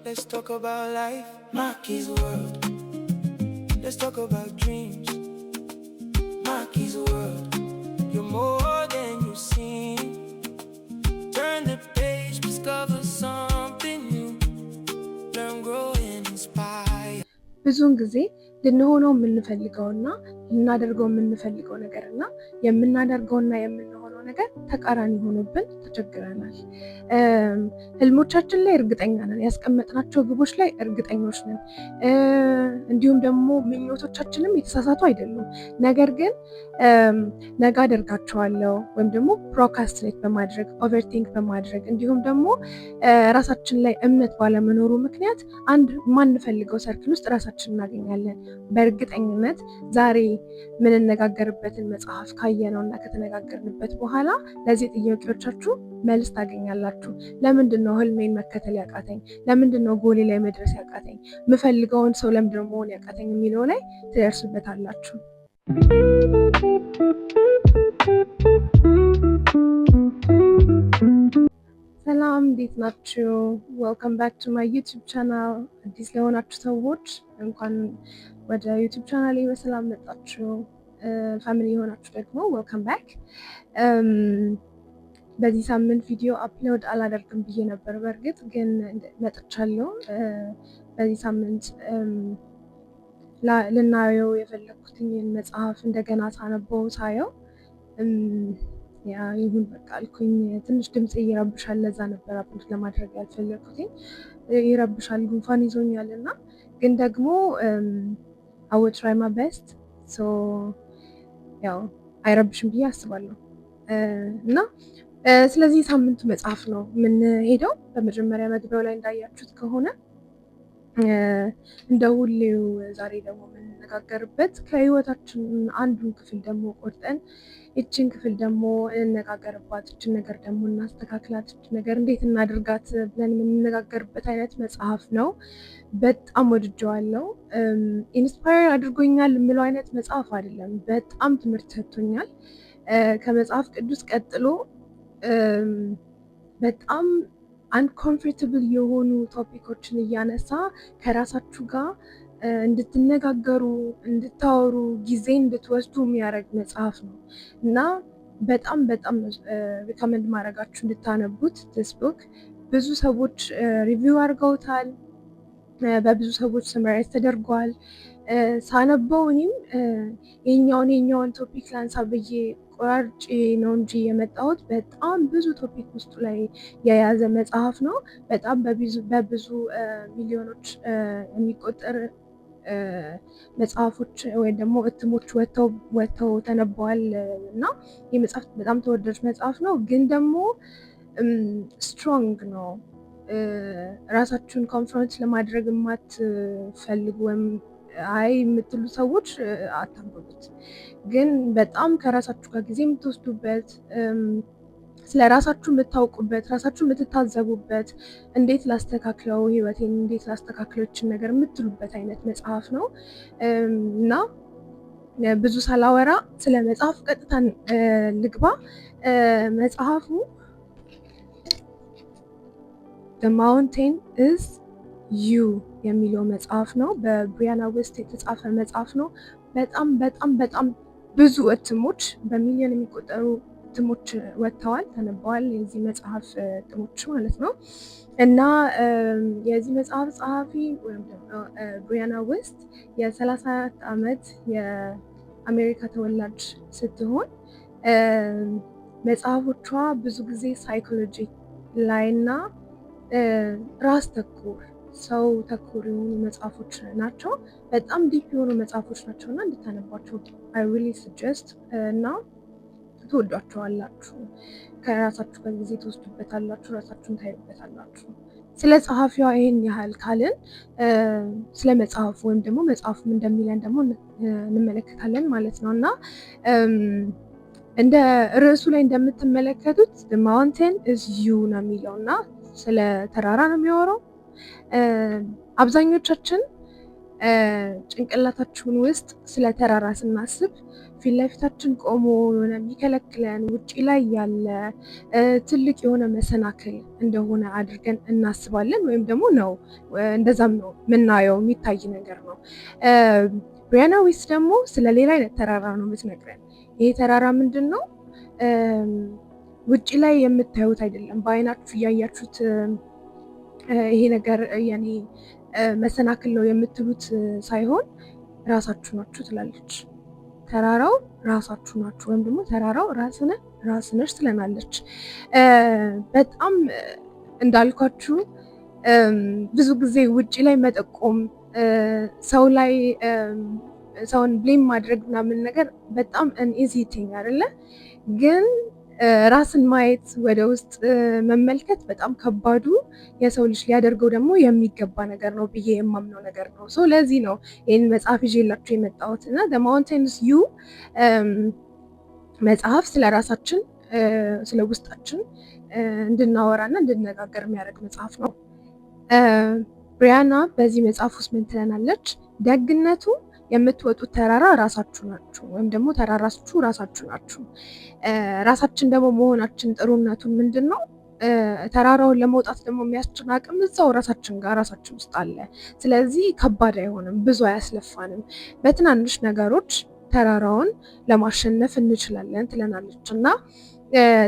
Let's talk about life, Maki's world. Let's talk about dreams, Maki's world. You're more than you seem. Turn the page, discover something new. Learn, grow, and inspire. ብዙውን ጊዜ ልንሆነው የምንፈልገውና ልናደርገው የምንፈልገው ነገርና የምናደርገውና የምንሆነው ነገር ተቃራኒ ሆኖብን ተቸግረናል። ህልሞቻችን ላይ እርግጠኛ ነን፣ ያስቀመጥናቸው ግቦች ላይ እርግጠኞች ነን። እንዲሁም ደግሞ ምኞቶቻችንም የተሳሳቱ አይደሉም። ነገር ግን ነገ አደርጋቸዋለሁ ወይም ደግሞ ፕሮካስትኔት በማድረግ ኦቨርቲንክ በማድረግ እንዲሁም ደግሞ ራሳችን ላይ እምነት ባለመኖሩ ምክንያት አንድ ማንፈልገው ሰርክል ውስጥ ራሳችን እናገኛለን። በእርግጠኝነት ዛሬ የምንነጋገርበትን መጽሐፍ ካየነው እና ከተነጋገርንበት በኋላ ለዚህ ጥያቄዎቻችሁ መልስ ታገኛላችሁ። ለምንድን ነው ህልሜን መከተል ያቃተኝ? ለምንድን ነው ጎሌ ላይ መድረስ ያቃተኝ? የምፈልገውን ሰው ለምንድን ነው መሆን ያቃተኝ የሚለው ላይ ትደርሱበታላችሁ። ሰላም፣ እንዴት ናችሁ? ዌልካም ባክ ቱ ማይ ዩቲዩብ ቻናል። አዲስ ለሆናችሁ ሰዎች እንኳን ወደ ዩቲዩብ ቻናሌ በሰላም መጣችሁ። ፋሚሊ የሆናችሁ ደግሞ ዌልካም ባክ። በዚህ ሳምንት ቪዲዮ አፕሎድ አላደርግም ብዬ ነበር። በእርግጥ ግን መጥቻለሁ። በዚህ ሳምንት ልናየው የፈለግኩትን መጽሐፍ እንደገና ሳየው ያ ይሁን በቃ አልኩኝ። ትንሽ ድምፅ ይረብሻል፣ ለዛ ነበር አፕሎድ ለማድረግ ያልፈለግኩትኝ። ይረብሻል፣ ጉንፋን ይዞኛል እና ግን ደግሞ I will try my best ያው አይረብሽም ብዬ አስባለሁ። እና ስለዚህ ሳምንቱ መጽሐፍ ነው የምንሄደው። በመጀመሪያ መግቢያው ላይ እንዳያችሁት ከሆነ እንደ ሁሌው ዛሬ ደግሞ የምንነጋገርበት ከህይወታችን አንዱን ክፍል ደግሞ ቆርጠን ይችን ክፍል ደግሞ እንነጋገርባት፣ ይችን ነገር ደግሞ እናስተካክላት፣ ይችን ነገር እንዴት እናድርጋት ብለን የምንነጋገርበት አይነት መጽሐፍ ነው። በጣም ወድጀዋለሁ። ኢንስፓየር አድርጎኛል የምለው አይነት መጽሐፍ አይደለም። በጣም ትምህርት ሰጥቶኛል። ከመጽሐፍ ቅዱስ ቀጥሎ በጣም አንኮምፎርታብል የሆኑ ቶፒኮችን እያነሳ ከራሳችሁ ጋር እንድትነጋገሩ፣ እንድታወሩ፣ ጊዜ እንድትወስዱ የሚያደርግ መጽሐፍ ነው እና በጣም በጣም ሪኮመንድ ማድረጋችሁ እንድታነቡት። ዲስ ቡክ ብዙ ሰዎች ሪቪው አድርገውታል፣ በብዙ ሰዎች ሰመራይዝ ተደርጓል። ሳነበው እኔም የኛውን ቶፒክ ላንሳ ብዬ ቆራርጬ ነው እንጂ የመጣሁት። በጣም ብዙ ቶፒክ ውስጡ ላይ የያዘ መጽሐፍ ነው። በጣም በብዙ ሚሊዮኖች የሚቆጠር መጽሐፎች ወይም ደግሞ እትሞች ወጥተው ተነበዋል እና ይህ መጽሐፍ በጣም ተወዳጅ መጽሐፍ ነው። ግን ደግሞ ስትሮንግ ነው። ራሳችሁን ኮንፍሮንት ለማድረግ የማትፈልጉ ወይም አይ የምትሉ ሰዎች አታንብቡት። ግን በጣም ከራሳችሁ ጋር ጊዜ የምትወስዱበት፣ ስለ ራሳችሁ የምታውቁበት፣ ራሳችሁ የምትታዘቡበት፣ እንዴት ላስተካክለው ህይወቴን፣ እንዴት ላስተካክለው ይችን ነገር የምትሉበት አይነት መጽሐፍ ነው እና ብዙ ሳላወራ ስለ መጽሐፉ ቀጥታ ልግባ። መጽሐፉ The Mountain is You የሚለው መጽሐፍ ነው። በብሪያና ዌስት የተጻፈ መጽሐፍ ነው። በጣም በጣም በጣም ብዙ እትሞች፣ በሚሊዮን የሚቆጠሩ እትሞች ወጥተዋል፣ ተነበዋል። የዚህ መጽሐፍ እትሞች ማለት ነው እና የዚህ መጽሐፍ ጸሐፊ ወይም ደግሞ ብሪያና ዌስት የ34 ዓመት የአሜሪካ ተወላጅ ስትሆን መጽሐፎቿ ብዙ ጊዜ ሳይኮሎጂ ላይና ራስ ተኮር፣ ሰው ተኮር የሆኑ መጽሐፎች ናቸው። በጣም ዲፕ የሆኑ መጽሐፎች ናቸው እና እንድታነቧቸው I really suggest እና ትወዷቸዋላችሁ። ከራሳችሁ ጋር ጊዜ ትወስዱበታላችሁ፣ ራሳችሁን ታዩበታላችሁ። ስለ ጸሐፊዋ ይህን ያህል ካልን ስለ መጽሐፉ ወይም ደግሞ መጽሐፉም እንደሚለን ደግሞ እንመለከታለን ማለት ነው እና እንደ ርዕሱ ላይ እንደምትመለከቱት The Mountain is You ነው የሚለው እና ስለ ተራራ ነው የሚያወራው። አብዛኞቻችን ጭንቅላታችን ውስጥ ስለ ተራራ ስናስብ ፊት ለፊታችን ቆሞ የሆነ የሚከለክለን ውጪ ላይ ያለ ትልቅ የሆነ መሰናክል እንደሆነ አድርገን እናስባለን፣ ወይም ደግሞ ነው እንደዛም ነው የምናየው፣ የሚታይ ነገር ነው። ብሪያና ዊስ ደግሞ ስለ ሌላ አይነት ተራራ ነው የምትነግረን። ይሄ ተራራ ምንድን ነው? ውጪ ላይ የምታዩት አይደለም፣ በአይናችሁ እያያችሁት ይሄ ነገር የኔ መሰናክል ነው የምትሉት ሳይሆን ራሳችሁ ናችሁ ትላለች። ተራራው ራሳችሁ ናችሁ፣ ወይም ደግሞ ተራራው ራስነሽ ትለናለች። በጣም እንዳልኳችሁ ብዙ ጊዜ ውጪ ላይ መጠቆም፣ ሰው ላይ ሰውን ብሌም ማድረግ ምናምን ነገር በጣም ኢዚ ቲንግ አይደለ? ግን ራስን ማየት፣ ወደ ውስጥ መመልከት በጣም ከባዱ የሰው ልጅ ሊያደርገው ደግሞ የሚገባ ነገር ነው ብዬ የማምነው ነገር ነው። ሶ ለዚህ ነው ይህን መጽሐፍ ይዤላችሁ የመጣሁት እና ዘ ማውንቴንስ ዩ መጽሐፍ ስለ ራሳችን ስለ ውስጣችን እንድናወራና እንድነጋገር የሚያደርግ መጽሐፍ ነው። ብሪያና በዚህ መጽሐፍ ውስጥ ምን ትለናለች? ደግነቱ የምትወጡት ተራራ ራሳችሁ ናችሁ፣ ወይም ደግሞ ተራራችሁ ራሳችሁ ናችሁ። ራሳችን ደግሞ መሆናችን ጥሩነቱን ምንድን ነው? ተራራውን ለመውጣት ደግሞ የሚያስችል አቅም እዛው ራሳችን ጋር ራሳችን ውስጥ አለ። ስለዚህ ከባድ አይሆንም፣ ብዙ አያስለፋንም። በትናንሽ ነገሮች ተራራውን ለማሸነፍ እንችላለን ትለናለች እና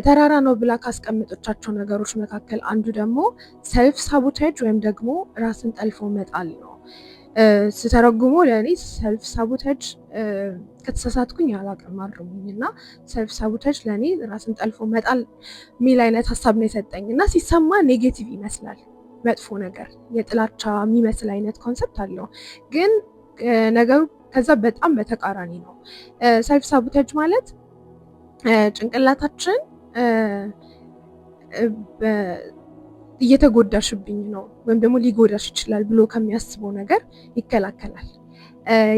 ተራራ ነው ብላ ካስቀመጦቻቸው ነገሮች መካከል አንዱ ደግሞ ሰልፍ ሳቦቴጅ ወይም ደግሞ ራስን ጠልፎ መጣል ነው። ስተረጉሞ ለእኔ ሰልፍ ሳቦቴጅ ከተሳሳትኩኝ አላውቅም አርሙኝ፣ እና ሰልፍ ሳቦቴጅ ለእኔ ራስን ጠልፎ መጣል የሚል አይነት ሀሳብ ነው የሰጠኝ እና ሲሰማ ኔጌቲቭ ይመስላል፣ መጥፎ ነገር፣ የጥላቻ የሚመስል አይነት ኮንሰፕት አለው። ግን ነገሩ ከዛ በጣም በተቃራኒ ነው። ሰልፍ ሳቦቴጅ ማለት ጭንቅላታችን እየተጎዳሽብኝ ነው ወይም ደግሞ ሊጎዳሽ ይችላል ብሎ ከሚያስበው ነገር ይከላከላል።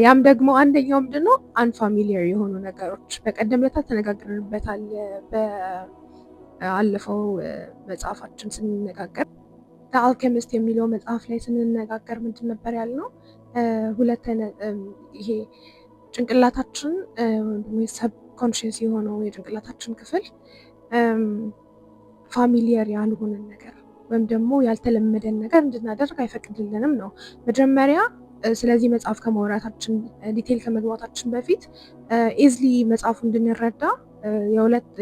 ያም ደግሞ አንደኛው ምንድነው? አንፋሚሊየር የሆኑ ነገሮች በቀደም ለታ ተነጋግረንበታል። በአለፈው መጽሐፋችን ስንነጋገር አልኬሚስት የሚለው መጽሐፍ ላይ ስንነጋገር ምንድን ነበር ያልነው? ሁለት ይሄ ጭንቅላታችን ሰብኮንሽስ የሆነው የጭንቅላታችን ክፍል ፋሚሊየር ያልሆነን ነገር ወይም ደግሞ ያልተለመደን ነገር እንድናደርግ አይፈቅድልንም ነው። መጀመሪያ ስለዚህ መጽሐፍ ከማውራታችን ዲቴል ከመግባታችን በፊት ኢዝሊ መጽሐፉ እንድንረዳ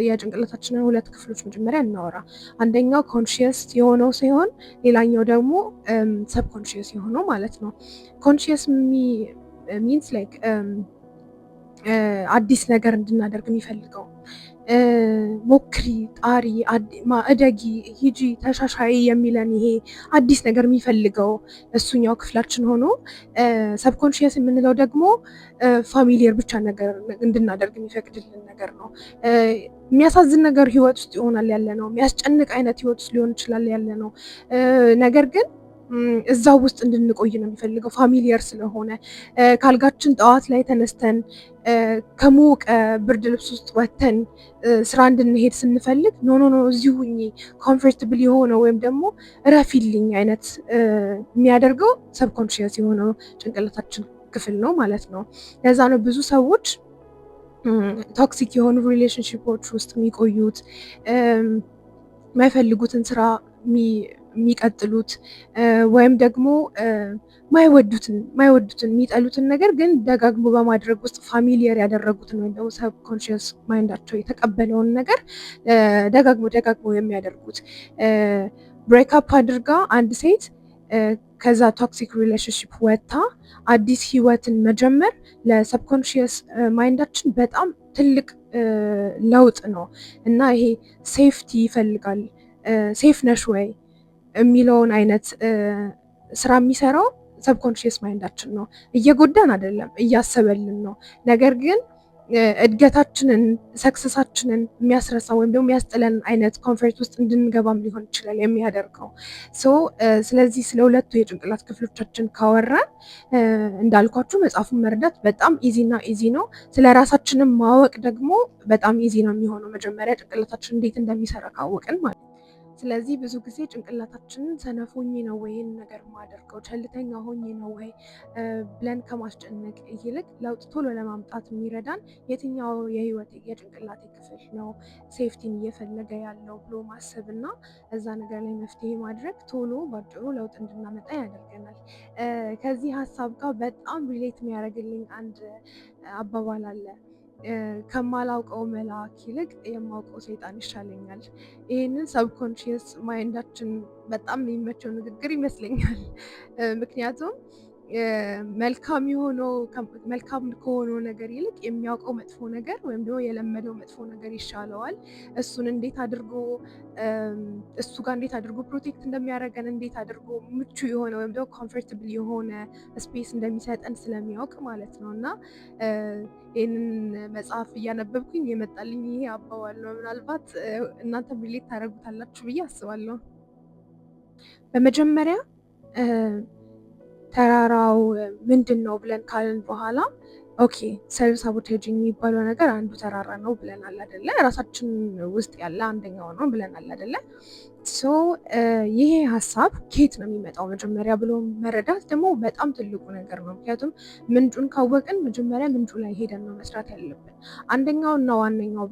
የጭንቅላታችንን ሁለት ክፍሎች መጀመሪያ እናወራ። አንደኛው ኮንሽየስ የሆነው ሲሆን ሌላኛው ደግሞ ሰብኮንሽየስ የሆነው ማለት ነው። ኮንሽየስ ሚንስ ላይክ አዲስ ነገር እንድናደርግ የሚፈልገው ሞክሪ፣ ጣሪ፣ እደጊ፣ ሂጂ፣ ተሻሻይ የሚለን ይሄ አዲስ ነገር የሚፈልገው እሱኛው ክፍላችን ሆኖ ሰብኮንሽየስ የምንለው ደግሞ ፋሚሊየር ብቻ ነገር እንድናደርግ የሚፈቅድልን ነገር ነው። የሚያሳዝን ነገር ህይወት ውስጥ ይሆናል ያለ ነው። የሚያስጨንቅ አይነት ህይወት ውስጥ ሊሆን ይችላል ያለ ነው። ነገር ግን እዛው ውስጥ እንድንቆይ ነው የሚፈልገው ፋሚሊየር ስለሆነ። ካልጋችን ጠዋት ላይ ተነስተን ከሞቀ ብርድ ልብስ ውስጥ ወተን ስራ እንድንሄድ ስንፈልግ ኖ እዚሁ ሁኚ ኮምፎርታብል የሆነው ወይም ደግሞ እረፊልኝ አይነት የሚያደርገው ሰብኮንሽየስ የሆነው ጭንቅላታችን ክፍል ነው ማለት ነው። ለዛ ነው ብዙ ሰዎች ቶክሲክ የሆኑ ሪሌሽንሺፖች ውስጥ የሚቆዩት፣ የማይፈልጉትን ስራ የሚቀጥሉት፣ ወይም ደግሞ ማይወዱትን የሚጠሉትን ነገር ግን ደጋግሞ በማድረግ ውስጥ ፋሚሊየር ያደረጉትን ወይም ደግሞ ሰብኮንሽየስ ማይንዳቸው የተቀበለውን ነገር ደጋግሞ የሚያደርጉት። ብሬክአፕ አድርጋ አንድ ሴት ከዛ ቶክሲክ ሪሌሽንሽፕ ወጥታ አዲስ ህይወትን መጀመር ለሰብኮንሽየስ ማይንዳችን በጣም ትልቅ ለውጥ ነው እና ይሄ ሴፍቲ ይፈልጋል። ሴፍ ነሽ ወይ የሚለውን አይነት ስራ የሚሰራው ሰብኮንሽየስ ማይንዳችን ነው። እየጎዳን አይደለም፣ እያሰበልን ነው። ነገር ግን እድገታችንን ሰክሰሳችንን የሚያስረሳ ወይም ደግሞ የሚያስጥለን አይነት ኮንፈርት ውስጥ እንድንገባም ሊሆን ይችላል የሚያደርገው። ስለዚህ ስለ ሁለቱ የጭንቅላት ክፍሎቻችን ካወራን እንዳልኳችሁ መጽሐፉን መረዳት በጣም ኢዚ ነው። ስለ ራሳችንም ማወቅ ደግሞ በጣም ኢዚ ነው የሚሆነው መጀመሪያ ጭንቅላታችን እንዴት እንደሚሰራ ካወቅን ማለት ነው። ስለዚህ ብዙ ጊዜ ጭንቅላታችንን ሰነፍ ሆኜ ነው ወይ ይህን ነገር ማደርገው፣ ቸልተኛ ሆኜ ነው ወይ ብለን ከማስጨነቅ ይልቅ ለውጥ ቶሎ ለማምጣት የሚረዳን የትኛው የህይወት የጭንቅላቴ ክፍል ነው ሴፍቲን እየፈለገ ያለው ብሎ ማሰብ እና እዛ ነገር ላይ መፍትሄ ማድረግ ቶሎ ባጭሩ ለውጥ እንድናመጣ ያደርገናል። ከዚህ ሀሳብ ጋር በጣም ሪሌት የሚያደርግልኝ አንድ አባባል አለ። ከማላውቀው መልአክ ይልቅ የማውቀው ሰይጣን ይሻለኛል። ይህንን ሰብኮንሽየስ ማይንዳችን በጣም የሚመቸው ንግግር ይመስለኛል። ምክንያቱም መልካም ከሆነው ነገር ይልቅ የሚያውቀው መጥፎ ነገር ወይም ደግሞ የለመደው መጥፎ ነገር ይሻለዋል። እሱን እንዴት አድርጎ እሱ ጋር እንዴት አድርጎ ፕሮቴክት እንደሚያደርገን እንዴት አድርጎ ምቹ የሆነ ወይም ደግሞ ኮምፎርታብል የሆነ ስፔስ እንደሚሰጠን ስለሚያውቅ ማለት ነው። እና ይህንን መጽሐፍ እያነበብኩኝ የመጣልኝ ይሄ አባባል ነው። ምናልባት እናንተ ሪሌት ታደርጉታላችሁ ብዬ አስባለሁ። በመጀመሪያ ተራራው ምንድን ነው ብለን ካልን በኋላ ኦኬ ሰልፍ ሳቦቴጂንግ የሚባለው ነገር አንዱ ተራራ ነው ብለናል አይደለ? ራሳችን ውስጥ ያለ አንደኛው ነው ብለናል አይደለ? ሶ ይሄ ሀሳብ ከየት ነው የሚመጣው መጀመሪያ ብሎ መረዳት ደግሞ በጣም ትልቁ ነገር ነው። ምክንያቱም ምንጩን ካወቅን መጀመሪያ ምንጩ ላይ ሄደን ነው መስራት ያለብን። አንደኛው እና ዋነኛው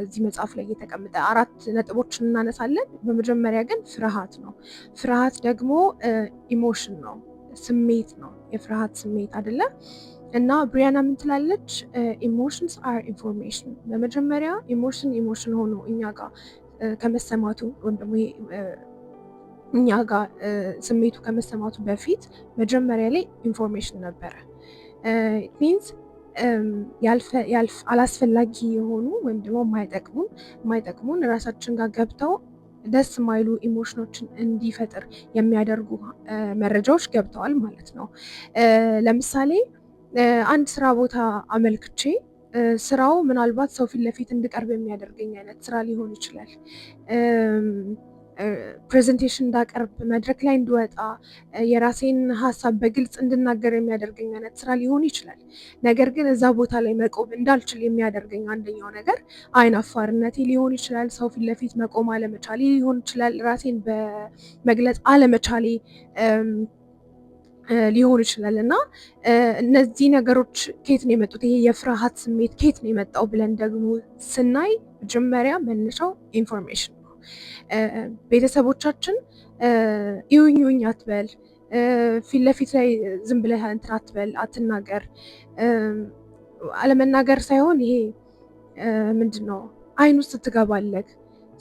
እዚህ መጽሐፍ ላይ የተቀመጠ 4 ነጥቦችን እናነሳለን። በመጀመሪያ ግን ፍርሃት ነው። ፍርሃት ደግሞ ኢሞሽን ነው፣ ስሜት ነው፣ የፍርሃት ስሜት አይደለ? እና ብሪያና ምን ትላለች? ኢሞሽንስ አር ኢንፎርሜሽን። በመጀመሪያ ኢሞሽን ሆኖ እኛ ጋር ከመሰማቱ ወይም ደግሞ እኛ ጋር ስሜቱ ከመሰማቱ በፊት መጀመሪያ ላይ ኢንፎርሜሽን ነበረ። ሚንስ አላስፈላጊ የሆኑ ወይም ደግሞ የማይጠቅሙን ራሳችን ጋር ገብተው ደስ የማይሉ ኢሞሽኖችን እንዲፈጥር የሚያደርጉ መረጃዎች ገብተዋል ማለት ነው። ለምሳሌ አንድ ስራ ቦታ አመልክቼ ስራው ምናልባት ሰው ፊት ለፊት እንድቀርብ የሚያደርገኝ አይነት ስራ ሊሆን ይችላል። ፕሬዘንቴሽን እንዳቀርብ፣ መድረክ ላይ እንድወጣ፣ የራሴን ሀሳብ በግልጽ እንድናገር የሚያደርገኝ አይነት ስራ ሊሆን ይችላል። ነገር ግን እዛ ቦታ ላይ መቆም እንዳልችል የሚያደርገኝ አንደኛው ነገር አይን አፋርነቴ ሊሆን ይችላል። ሰው ፊት ለፊት መቆም አለመቻሌ ሊሆን ይችላል። ራሴን በመግለጽ አለመቻሌ ሊሆን ይችላል። እና እነዚህ ነገሮች ከየት ነው የመጡት? ይሄ የፍርሃት ስሜት ከየት ነው የመጣው ብለን ደግሞ ስናይ መጀመሪያ መነሻው ኢንፎርሜሽን ነው። ቤተሰቦቻችን ይሁኝ አትበል፣ ፊት ለፊት ላይ ዝም ብለህ እንትን አትበል፣ አትናገር፣ አለመናገር ሳይሆን ይሄ ምንድን ነው አይን ውስጥ ትገባለህ፣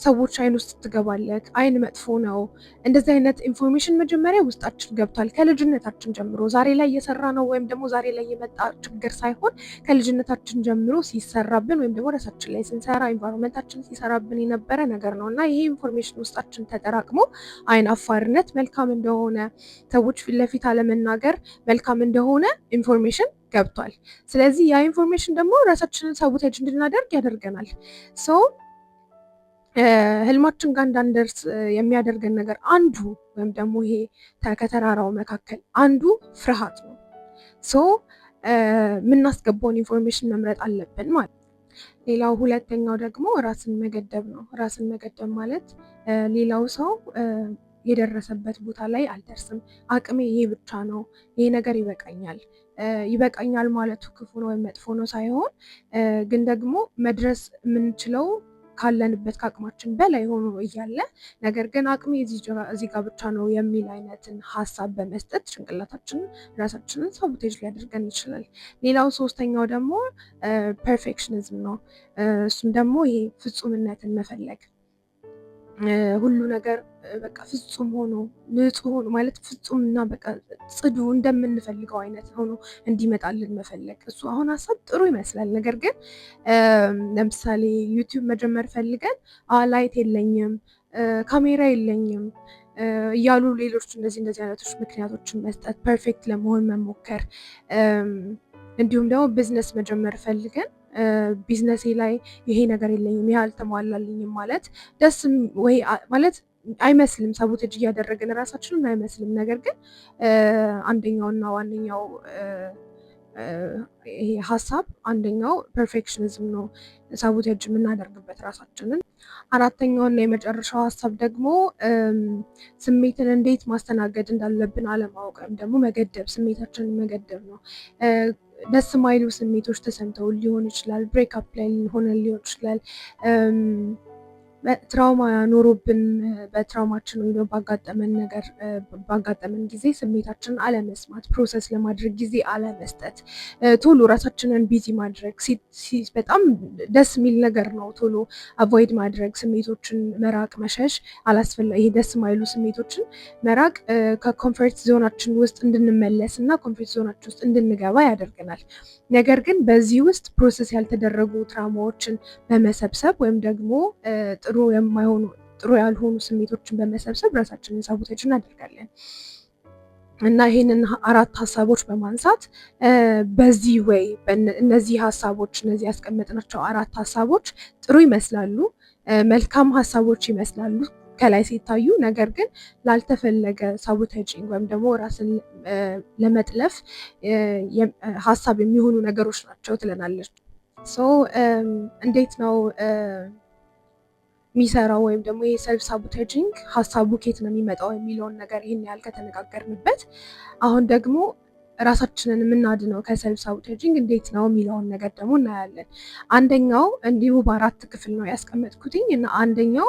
ሰዎች አይን ውስጥ ትገባለህ፣ አይን መጥፎ ነው። እንደዚህ አይነት ኢንፎርሜሽን መጀመሪያ ውስጣችን ገብቷል ከልጅነታችን ጀምሮ። ዛሬ ላይ እየሰራ ነው ወይም ደግሞ ዛሬ ላይ የመጣ ችግር ሳይሆን ከልጅነታችን ጀምሮ ሲሰራብን ወይም ደግሞ ራሳችን ላይ ስንሰራ ኢንቫይሮንመንታችን ሲሰራብን የነበረ ነገር ነው። እና ይሄ ኢንፎርሜሽን ውስጣችን ተጠራቅሞ አይን አፋርነት መልካም እንደሆነ፣ ሰዎች ፊት ለፊት አለመናገር መልካም እንደሆነ ኢንፎርሜሽን ገብቷል። ስለዚህ ያ ኢንፎርሜሽን ደግሞ ራሳችንን ሳቦቴጅ እንድናደርግ ያደርገናል። ህልማችን ጋር እንዳንደርስ የሚያደርገን ነገር አንዱ ወይም ደግሞ ይሄ ከተራራው መካከል አንዱ ፍርሃት ነው። የምናስገባውን ኢንፎርሜሽን መምረጥ አለብን ማለት ነው። ሌላው ሁለተኛው ደግሞ ራስን መገደብ ነው። ራስን መገደብ ማለት ሌላው ሰው የደረሰበት ቦታ ላይ አልደርስም፣ አቅሜ ይሄ ብቻ ነው፣ ይሄ ነገር ይበቃኛል ማለቱ ክፉ ነው ወይም መጥፎ ነው ሳይሆን ግን ደግሞ መድረስ የምንችለው ካለንበት ከአቅማችን በላይ ሆኖ እያለ ነገር ግን አቅሜ እዚህ ጋር ብቻ ነው የሚል አይነትን ሀሳብ በመስጠት ጭንቅላታችንን ራሳችንን ሳቦቴጅ ሊያደርገን ይችላል። ሌላው ሶስተኛው ደግሞ ፐርፌክሽኒዝም ነው። እሱም ደግሞ ይሄ ፍጹምነትን መፈለግ፣ ሁሉ ነገር በቃ ፍጹም ሆኖ ንጹህ ሆኖ ማለት ፍጹም እና በቃ ጽዱ እንደምንፈልገው አይነት ሆኖ እንዲመጣልን መፈለግ። እሱ አሁን ሀሳብ ጥሩ ይመስላል። ነገር ግን ለምሳሌ ዩቲዩብ መጀመር ፈልገን ላይት የለኝም፣ ካሜራ የለኝም እያሉ ሌሎች እንደዚህ አይነቶች ምክንያቶችን መስጠት፣ ፐርፌክት ለመሆን መሞከር። እንዲሁም ደግሞ ቢዝነስ መጀመር ፈልገን ቢዝነሴ ላይ ይሄ ነገር የለኝም፣ ይሄ አልተሟላልኝም ማለት ደስ ወይ ማለት አይመስልም። ሳቦቴጅ እያደረግን ራሳችንን አይመስልም። ነገር ግን አንደኛውና ዋነኛው ይሄ ሀሳብ አንደኛው ፐርፌክሽኒዝም ነው፣ ሳቦቴጅ የምናደርግበት ራሳችንን። 4ኛውና የመጨረሻው ሀሳብ ደግሞ ስሜትን እንዴት ማስተናገድ እንዳለብን አለማወቅ ወይም ደግሞ መገደብ፣ ስሜታችንን መገደብ ነው። ደስ የማይሉ ስሜቶች ተሰምተው ሊሆን ይችላል፣ ብሬክአፕ ላይ ሆነን ሊሆን ይችላል፣ ትራውማ ኖሮብን በትራውማችን ወይ ባጋጠመን ነገር ባጋጠመን ጊዜ ስሜታችንን አለመስማት፣ ፕሮሰስ ለማድረግ ጊዜ አለመስጠት፣ ቶሎ ራሳችንን ቢዚ ማድረግ በጣም ደስ የሚል ነገር ነው። ቶሎ አቮይድ ማድረግ፣ ስሜቶችን መራቅ፣ መሸሽ፣ አላስፈላጊ ደስ የማይሉ ስሜቶችን መራቅ ከኮንፈርት ዞናችን ውስጥ እንድንመለስ እና ኮንፈርት ዞናችን ውስጥ እንድንገባ ያደርገናል። ነገር ግን በዚህ ውስጥ ፕሮሰስ ያልተደረጉ ትራውማዎችን በመሰብሰብ ወይም ደግሞ ጥሩ ያልሆኑ ስሜቶችን በመሰብሰብ ራሳችንን ሳቦቴጅ እናደርጋለን። እና ይህንን 4 ሀሳቦች በማንሳት በዚህ ወይ እነዚህ ሀሳቦች እነዚህ ያስቀመጥናቸው 4 ሀሳቦች ጥሩ ይመስላሉ፣ መልካም ሀሳቦች ይመስላሉ ከላይ ሲታዩ፣ ነገር ግን ላልተፈለገ ሳቦቴጂንግ ወይም ደግሞ ራስን ለመጥለፍ ሀሳብ የሚሆኑ ነገሮች ናቸው ትለናለች። እንዴት ነው የሚሰራው ወይም ደግሞ ይሄ ሰልፍ ሳቦቴጂንግ ሀሳቡ ከየት ነው የሚመጣው የሚለውን ነገር ይህን ያህል ከተነጋገርንበት፣ አሁን ደግሞ ራሳችንን የምናድነው ከሰልፍ ሳቦቴጂንግ እንዴት ነው የሚለውን ነገር ደግሞ እናያለን። አንደኛው እንዲሁ በ4 ክፍል ነው ያስቀመጥኩትኝ እና አንደኛው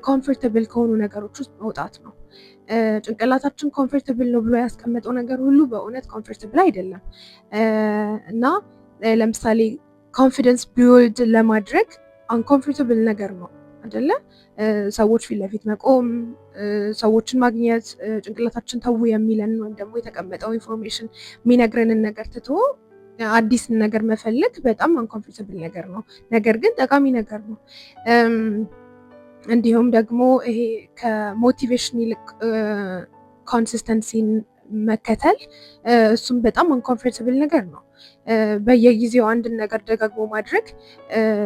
ኮምፎርተብል ከሆኑ ነገሮች ውስጥ መውጣት ነው። ጭንቅላታችን ኮምፎርተብል ነው ብሎ ያስቀመጠው ነገር ሁሉ በእውነት ኮምፎርተብል አይደለም እና ለምሳሌ ኮንፊደንስ ቢውልድ ለማድረግ አንኮምፎርተብል ነገር ነው አይደለ? ሰዎች ፊት ለፊት መቆም፣ ሰዎችን ማግኘት፣ ጭንቅላታችን ተው የሚለን ወይም ደግሞ የተቀመጠው ኢንፎርሜሽን የሚነግረንን ነገር ትቶ አዲስ ነገር መፈለግ በጣም አንኮምፎርተብል ነገር ነው። ነገር ግን ጠቃሚ ነገር ነው። እንዲሁም ደግሞ ይሄ ከሞቲቬሽን ይልቅ ኮንሲስተንሲን መከተል እሱም በጣም አንኮምፎርተብል ነገር ነው። በየጊዜው አንድን ነገር ደጋግሞ ማድረግ፣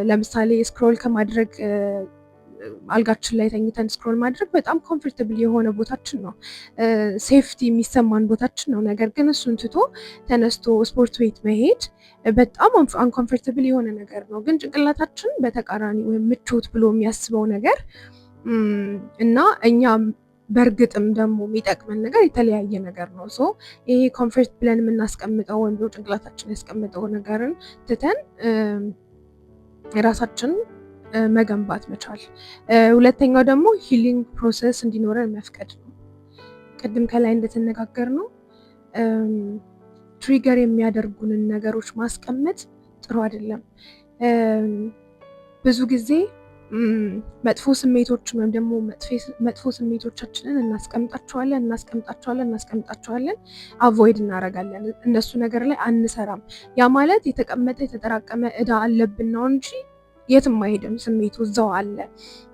ለምሳሌ ስክሮል ከማድረግ አልጋችን ላይ ተኝተን ስክሮል ማድረግ በጣም ኮምፎርተብል የሆነ ቦታችን ነው፣ ሴፍቲ የሚሰማን ቦታችን ነው። ነገር ግን እሱን ትቶ ተነስቶ ስፖርት ቤት መሄድ በጣም አንኮምፎርተብል የሆነ ነገር ነው። ግን ጭንቅላታችን በተቃራኒ ወይም ምቾት ብሎ የሚያስበው ነገር እና እኛ በእርግጥም ደግሞ የሚጠቅመን ነገር የተለያየ ነገር ነው። ይሄ ኮምፎርት ብለን የምናስቀምጠው ወይም ጭንቅላታችን ያስቀምጠው ነገርን ትተን ራሳችን መገንባት መቻል። ሁለተኛው ደግሞ ሂሊንግ ፕሮሰስ እንዲኖረን መፍቀድ ነው። ቅድም ከላይ እንደተነጋገር ነው ትሪገር የሚያደርጉንን ነገሮች ማስቀመጥ ጥሩ አይደለም። ብዙ ጊዜ መጥፎ ስሜቶችን ወይም ደግሞ መጥፎ ስሜቶቻችንን እናስቀምጣቸዋለን፣ አቮይድ እናደርጋለን። እነሱ ነገር ላይ አንሰራም። ያ ማለት የተቀመጠ የተጠራቀመ እዳ አለብን ነው እንጂ የትም አይሄድም። ስሜቱ እዛው አለ።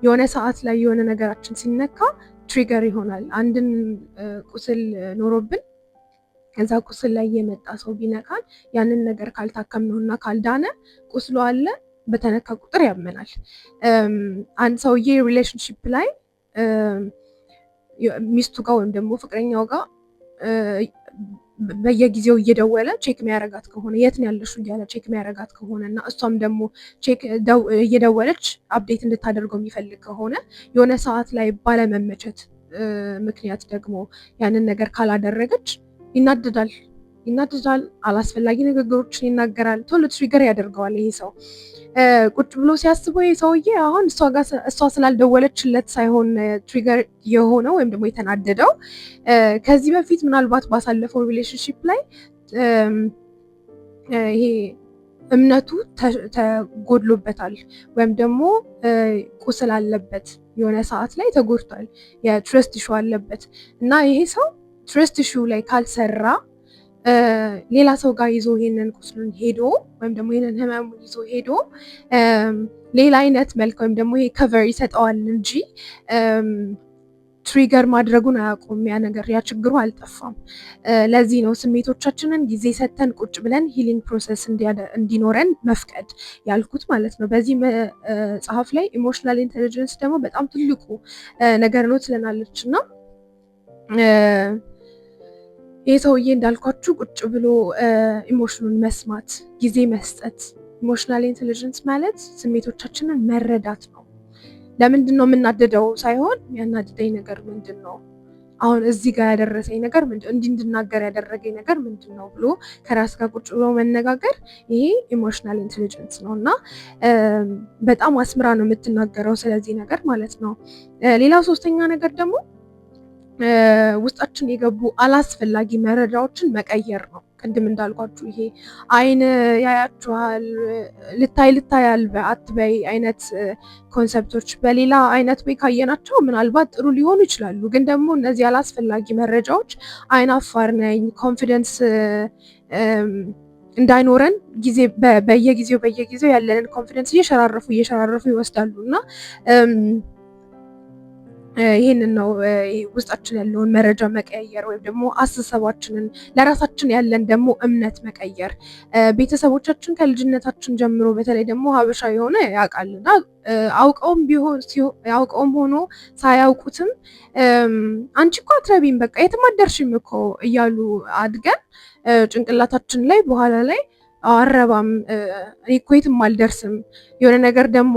የሆነ ሰዓት ላይ የሆነ ነገራችን ሲነካ ትሪገር ይሆናል። አንድን ቁስል ኖሮብን እዛ ቁስል ላይ የመጣ ሰው ቢነካን ያንን ነገር ካልታከምነው እና ካልዳነ ቁስሉ አለ፣ በተነካ ቁጥር ያመናል። አንድ ሰውዬ ሪሌሽንሺፕ ላይ ሚስቱ ጋር ወይም ደግሞ ፍቅረኛው ጋር በየጊዜው እየደወለ ቼክ የሚያረጋት ከሆነ የት ነው ያለሽው እያለ ቼክ የሚያረጋት ከሆነ እና እሷም ደግሞ እየደወለች አፕዴት እንድታደርገው የሚፈልግ ከሆነ የሆነ ሰዓት ላይ ባለመመቸት ምክንያት ደግሞ ያንን ነገር ካላደረገች ይናደዳል፣ አላስፈላጊ ንግግሮችን ይናገራል፣ ቶሎ ትሪገር ያደርገዋል። ይሄ ሰው ቁጭ ብሎ ሲያስበው ይሄ ሰውዬ አሁን እሷ ስላልደወለችለት ሳይሆን ትሪገር የሆነው ወይም ደግሞ የተናደደው ከዚህ በፊት ምናልባት ባሳለፈው ሪሌሽንሺፕ ላይ ይሄ እምነቱ ተጎድሎበታል ወይም ደግሞ ቁስል አለበት፣ የሆነ ሰዓት ላይ ተጎድቷል፣ የትረስት ኢሹ አለበት እና ይሄ ሰው ትረስት ኢሹ ላይ ካልሰራ ሌላ ሰው ጋር ይዞ ይሄንን ቁስሉን ሄዶ ወይም ደግሞ ይሄንን ህመሙን ይዞ ሄዶ ሌላ አይነት መልክ ወይም ደግሞ ይሄ ከቨር ይሰጠዋል እንጂ ትሪገር ማድረጉን አያውቁም። ያ ነገር ያ ችግሩ አልጠፋም። ለዚህ ነው ስሜቶቻችንን ጊዜ ሰተን ቁጭ ብለን ሂሊንግ ፕሮሰስ እንዲኖረን መፍቀድ ያልኩት ማለት ነው። በዚህ መጽሐፍ ላይ ኢሞሽናል ኢንቴሊጀንስ ደግሞ በጣም ትልቁ ነገር ነው ትለናለች እና ይህ ሰውዬ እንዳልኳችሁ ቁጭ ብሎ ኢሞሽኑን መስማት፣ ጊዜ መስጠት። ኢሞሽናል ኢንቴሊጀንስ ማለት ስሜቶቻችንን መረዳት ነው። ለምንድን ነው የምናደደው ሳይሆን ያናደደኝ ነገር ምንድን ነው፣ አሁን እዚህ ጋር ያደረሰኝ ነገር እንዲህ እንድናገር ያደረገኝ ነገር ምንድን ነው ብሎ ከራስ ጋር ቁጭ ብሎ መነጋገር፣ ይሄ ኢሞሽናል ኢንቴሊጀንስ ነው እና በጣም አስምራ ነው የምትናገረው ስለዚህ ነገር ማለት ነው። ሌላው ሶስተኛ ነገር ደግሞ ውስጣችን የገቡ አላስፈላጊ መረጃዎችን መቀየር ነው። ቅድም እንዳልኳችሁ ይሄ አይን ያያችኋል፣ ልታይ አትበይ አይነት ኮንሰፕቶች በሌላ አይነት ወይ ካየናቸው ምናልባት ጥሩ ሊሆኑ ይችላሉ። ግን ደግሞ እነዚህ አላስፈላጊ መረጃዎች አይን አፋር ነኝ ኮንፊደንስ እንዳይኖረን ጊዜ በየጊዜው ያለንን ኮንፊደንስ እየሸራረፉ ይወስዳሉ እና ይህንን ነው ውስጣችን ያለውን መረጃ መቀየር ወይም ደግሞ አስተሳሰባችንን ለራሳችን ያለን ደግሞ እምነት መቀየር። ቤተሰቦቻችን ከልጅነታችን ጀምሮ በተለይ ደግሞ ሀበሻ የሆነ ያውቃልና አውቀውም ሆኖ ሳያውቁትም አንቺ እኮ አትረቢም በቃ የትም አትደርሺም እኮ እያሉ አድገን ጭንቅላታችን ላይ በኋላ ላይ አረባም እኔ እኮ የትም አልደርስም፣ የሆነ ነገር ደግሞ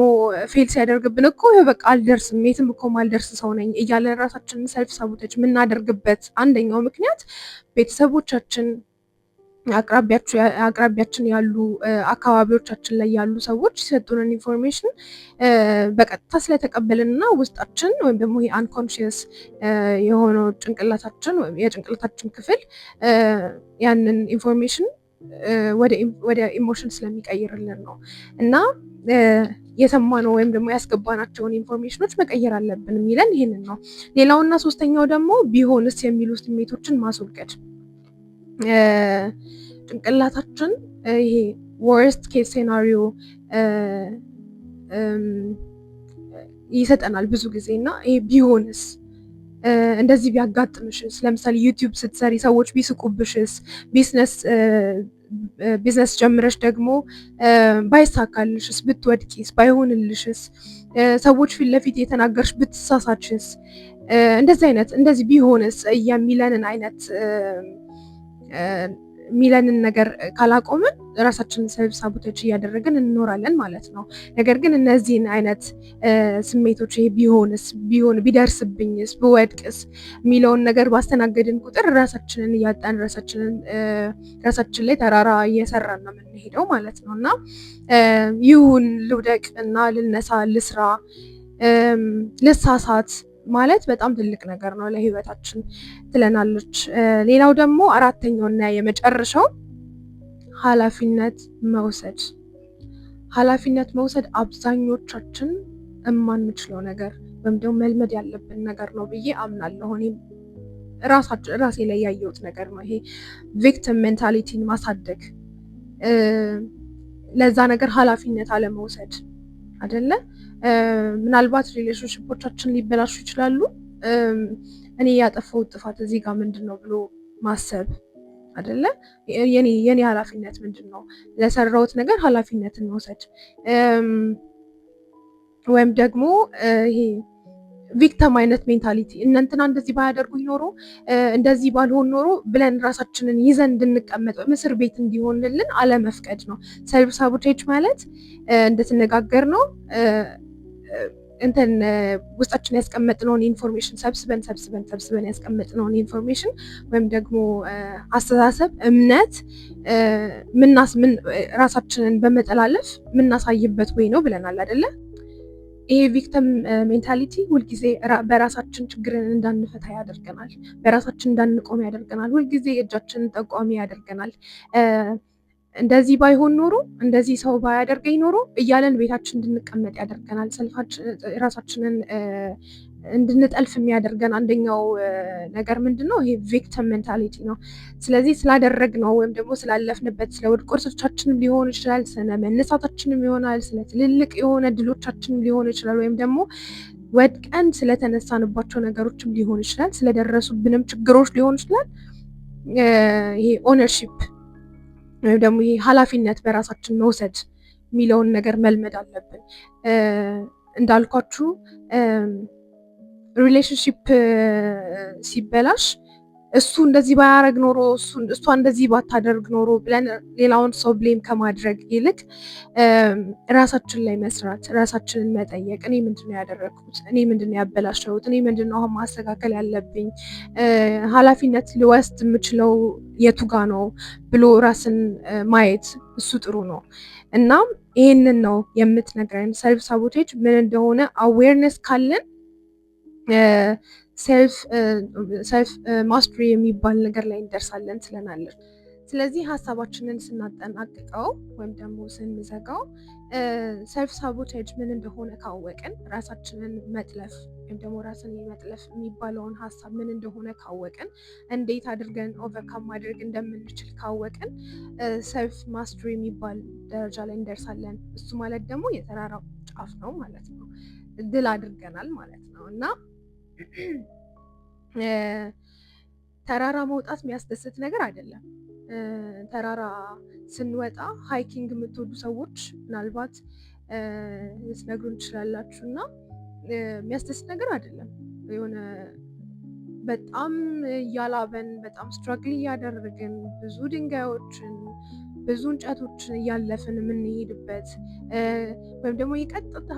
ፌል ሲያደርግብን እኮ በቃ አልደርስም፣ የትም እኮ ማልደርስ ሰው ነኝ እያለን ራሳችንን ሰልፍ ሳቦቴጅ የምናደርግበት አንደኛው ምክንያት ቤተሰቦቻችን፣ አቅራቢያችን ያሉ አካባቢዎቻችን ላይ ያሉ ሰዎች የሰጡንን ኢንፎርሜሽን በቀጥታ ስለተቀበልን እና ውስጣችን ወይም ደግሞ ይሄ አንኮንሽየስ የሆነው ጭንቅላታችን ወይም የጭንቅላታችን ክፍል ያንን ኢንፎርሜሽን ወደ ኢሞሽን ስለሚቀይርልን ነው እና የሰማነው ወይም ደግሞ ያስገባናቸውን ኢንፎርሜሽኖች መቀየር አለብን የሚለን ይህንን ነው። ሌላውና ሶስተኛው ደግሞ ቢሆንስ የሚሉ ስሜቶችን ማስወገድ። ጭንቅላታችን ይሄ ወርስት ኬስ ሴናሪዮ ይሰጠናል ብዙ ጊዜ እና ይሄ ቢሆንስ እንደዚህ ቢያጋጥምሽስ፣ ለምሳሌ ዩቲዩብ ስትሰሪ ሰዎች ቢስቁብሽስ፣ ቢዝነስ ጀምረሽ ደግሞ ባይሳካልሽስ፣ ብትወድቂስ፣ ባይሆንልሽስ፣ ሰዎች ፊት ለፊት የተናገርሽ ብትሳሳችስ፣ እንደዚህ ቢሆንስ የሚለንን አይነት ሚለንን ነገር ካላቆምን ራሳችንን ሰልፍ ሳቦቴጅ እያደረግን እንኖራለን ማለት ነው። ነገር ግን እነዚህን አይነት ስሜቶች ይሄ ቢደርስብኝስ፣ ብወድቅስ የሚለውን ነገር ባስተናገድን ቁጥር ራሳችንን እያጣን ራሳችን ላይ ተራራ እየሰራን ነው የምንሄደው ማለት ነው እና ይሁን ልውደቅ እና ልነሳ፣ ልስራ፣ ልሳሳት ማለት በጣም ትልቅ ነገር ነው ለህይወታችን ትለናለች። ሌላው ደግሞ አራተኛው እና የመጨረሻው ኃላፊነት መውሰድ። ኃላፊነት መውሰድ አብዛኞቻችን የማንችለው ነገር ወይም ደግሞ መልመድ ያለብን ነገር ነው ብዬ አምናለሁ። እኔም ራሴ ላይ ያየሁት ነገር ነው። ይሄ ቪክቲም ሜንታሊቲን ማሳደግ፣ ለዛ ነገር ኃላፊነት አለመውሰድ አይደለ? ምናልባት ሪሌሽንሽፖቻችን ሊበላሹ ይችላሉ። እኔ ያጠፋሁት ጥፋት እዚህ ጋር ምንድን ነው ብሎ ማሰብ አይደለ? የኔ ኃላፊነት ምንድን ነው? ለሰራሁት ነገር ኃላፊነትን መውሰድ ወይም ደግሞ ይሄ ቪክተም አይነት ሜንታሊቲ እነንትና እንደዚህ ባያደርጉኝ ኖሮ እንደዚህ ባልሆን ኖሮ ብለን ራሳችንን ይዘን እንድንቀመጥ እስር ቤት እንዲሆንልን አለመፍቀድ ነው። ሰልፍ ሳቦቴጅ ማለት እንደተነጋገር ነው ውስጣችን ያስቀመጥነውን ኢንፎርሜሽን ሰብስበን ያስቀመጥነውን ኢንፎርሜሽን ወይም ደግሞ አስተሳሰብ፣ እምነት ራሳችንን በመጠላለፍ የምናሳይበት ወይ ነው ብለናል አይደለ? ይሄ ቪክቲም ሜንታሊቲ ሁልጊዜ በራሳችን ችግርን እንዳንፈታ ያደርገናል፣ በራሳችን እንዳንቆም ያደርገናል፣ ሁልጊዜ እጃችንን ጠቋሚ ያደርገናል። እንደዚህ ባይሆን ኖሮ፣ እንደዚህ ሰው ባያደርገኝ ኖሮ እያለን ቤታችን እንድንቀመጥ ያደርገናል። ራሳችንን እንድንጠልፍ የሚያደርገን አንደኛው ነገር ምንድን ነው? ይሄ ቪክቲም ሜንታሊቲ ነው። ስለዚህ ስላደረግነው ወይም ደግሞ ስላለፍንበት ስለ ውድቀቶቻችንም ሊሆን ይችላል፣ ስለ መነሳታችንም ይሆናል፣ ስለ ትልልቅ የሆነ ድሎቻችንም ሊሆን ይችላል፣ ወይም ደግሞ ወድቀን ስለተነሳንባቸው ነገሮችም ሊሆን ይችላል፣ ስለደረሱብንም ችግሮች ሊሆን ይችላል። ይሄ ኦነርሺፕ ወይም ደግሞ ይሄ ኃላፊነት በራሳችን መውሰድ የሚለውን ነገር መልመድ አለብን። እንዳልኳችሁ ሪሌሽንሺፕ ሲበላሽ እሱ እንደዚህ ባያረግ ኖሮ እሷ እንደዚህ ባታደርግ ኖሮ ብለን ሌላውን ሰው ብሌም ከማድረግ ይልቅ ራሳችን ላይ መስራት፣ ራሳችንን መጠየቅ፣ እኔ ምንድን ነው ያደረግኩት? እኔ ምንድን ነው ያበላሸሁት? እኔ ምንድን ነው አሁን ማስተካከል ያለብኝ? ኃላፊነት ልወስድ የምችለው የቱ ጋ ነው ብሎ ራስን ማየት እሱ ጥሩ ነው እና ይህንን ነው የምትነግረን። ሰልፍ ሳቦቴጅ ምን እንደሆነ አዌርነስ ካለን ሰልፍ ማስትሪ የሚባል ነገር ላይ እንደርሳለን ትለናለች። ስለዚህ ሀሳባችንን ስናጠናቅቀው ወይም ደግሞ ስንዘጋው ሰልፍ ሳቦቴጅ ምን እንደሆነ ካወቅን፣ ራሳችንን መጥለፍ ወይም ደግሞ ራስን መጥለፍ የሚባለውን ሀሳብ ምን እንደሆነ ካወቅን፣ እንዴት አድርገን ኦቨርካም ማድረግ እንደምንችል ካወቅን ሰልፍ ማስትሪ የሚባል ደረጃ ላይ እንደርሳለን። እሱ ማለት ደግሞ የተራራው ጫፍ ነው ማለት ነው። ድል አድርገናል ማለት ነው እና ተራራ መውጣት የሚያስደስት ነገር አይደለም። ተራራ ስንወጣ ሃይኪንግ የምትወዱ ሰዎች ምናልባት ልትነግሩን ትችላላችሁ እና የሚያስደስት ነገር አይደለም። የሆነ በጣም እያላበን በጣም ስትራግል እያደረግን ብዙ ድንጋዮችን ብዙ እንጨቶችን እያለፍን የምንሄድበት ወይም ደግሞ የቀጥታ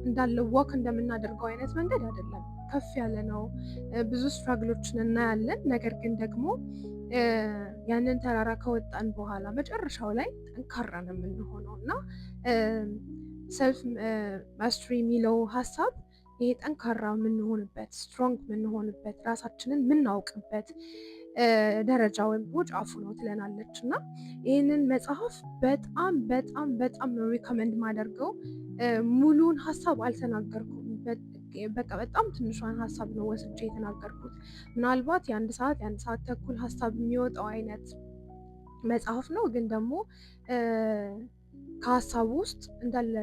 እንዳለ ዋክ እንደምናደርገው አይነት መንገድ አይደለም። ከፍ ያለ ነው። ብዙ ስትራግሎችን እናያለን። ነገር ግን ደግሞ ያንን ተራራ ከወጣን በኋላ መጨረሻው ላይ ጠንካራ ነው የምንሆነው እና ሰልፍ ማስትሪ የሚለው ሀሳብ ይሄ ጠንካራ የምንሆንበት ስትሮንግ የምንሆንበት ራሳችንን የምናውቅበት ደረጃ ወይም ጫፉ ነው ትለናለች እና ይህንን መጽሐፍ በጣም በጣም በጣም ነው ሪኮመንድ ማደርገው። ሙሉን ሀሳብ አልተናገርኩም። በቃ በጣም ትንሿን ሀሳብ ነው ወስጄ የተናገርኩት። ምናልባት የአንድ ሰዓት ተኩል ሀሳብ የሚወጣው አይነት መጽሐፍ ነው። ግን ደግሞ ከሀሳቡ ውስጥ እንዳለ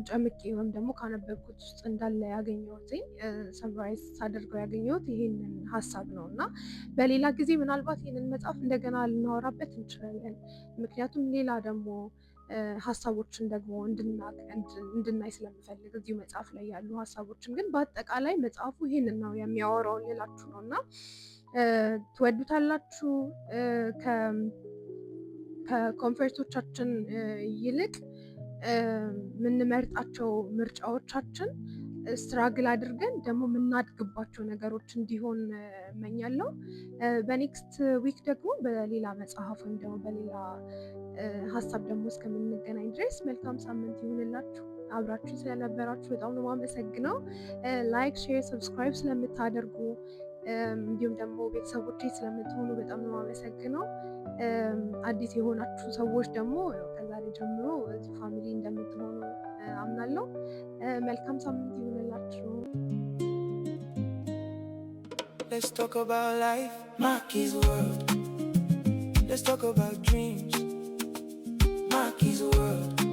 ጨምቄ ወይም ደግሞ ካነበብኩት ውስጥ እንዳለ ያገኘሁት ሰምራይዝ ሳደርገው ያገኘሁት ይሄንን ሀሳብ ነው እና በሌላ ጊዜ ምናልባት ይህንን መጽሐፍ እንደገና ልናወራበት እንችላለን። ምክንያቱም ሌላ ደግሞ ሀሳቦችን ደግሞ እንድናይ ስለምፈልግ እዚሁ መጽሐፍ ላይ ያሉ ሀሳቦችን። ግን በአጠቃላይ መጽሐፉ ይህንን ነው የሚያወራው ልላችሁ ነው እና ትወዱታላችሁ። ከኮንፈርቶቻችን ይልቅ የምንመርጣቸው ምርጫዎቻችን ስትራግል አድርገን ደግሞ የምናድግባቸው ነገሮች እንዲሆን እመኛለሁ። በኔክስት ዊክ ደግሞ በሌላ መጽሐፍ ወይም ደግሞ በሌላ ሀሳብ ደግሞ እስከምንገናኝ ድረስ መልካም ሳምንት ይሁንላችሁ። አብራችሁ ስለነበራችሁ በጣም ነው የማመሰግነው። ላይክ፣ ሼር፣ ሰብስክራይብ ስለምታደርጉ እንዲሁም ደግሞ ቤተሰቦቼ ስለምትሆኑ በጣም ነው የማመሰግነው። አዲስ የሆናችሁ ሰዎች ደግሞ ከዛሬ ጀምሮ እዚህ ፋሚሊ እንደምትሆኑ አምናለሁ። መልካም ሳምንት ይሁንላችሁ። Let's talk about life, Maki's world. Let's talk about dreams, Maki's world.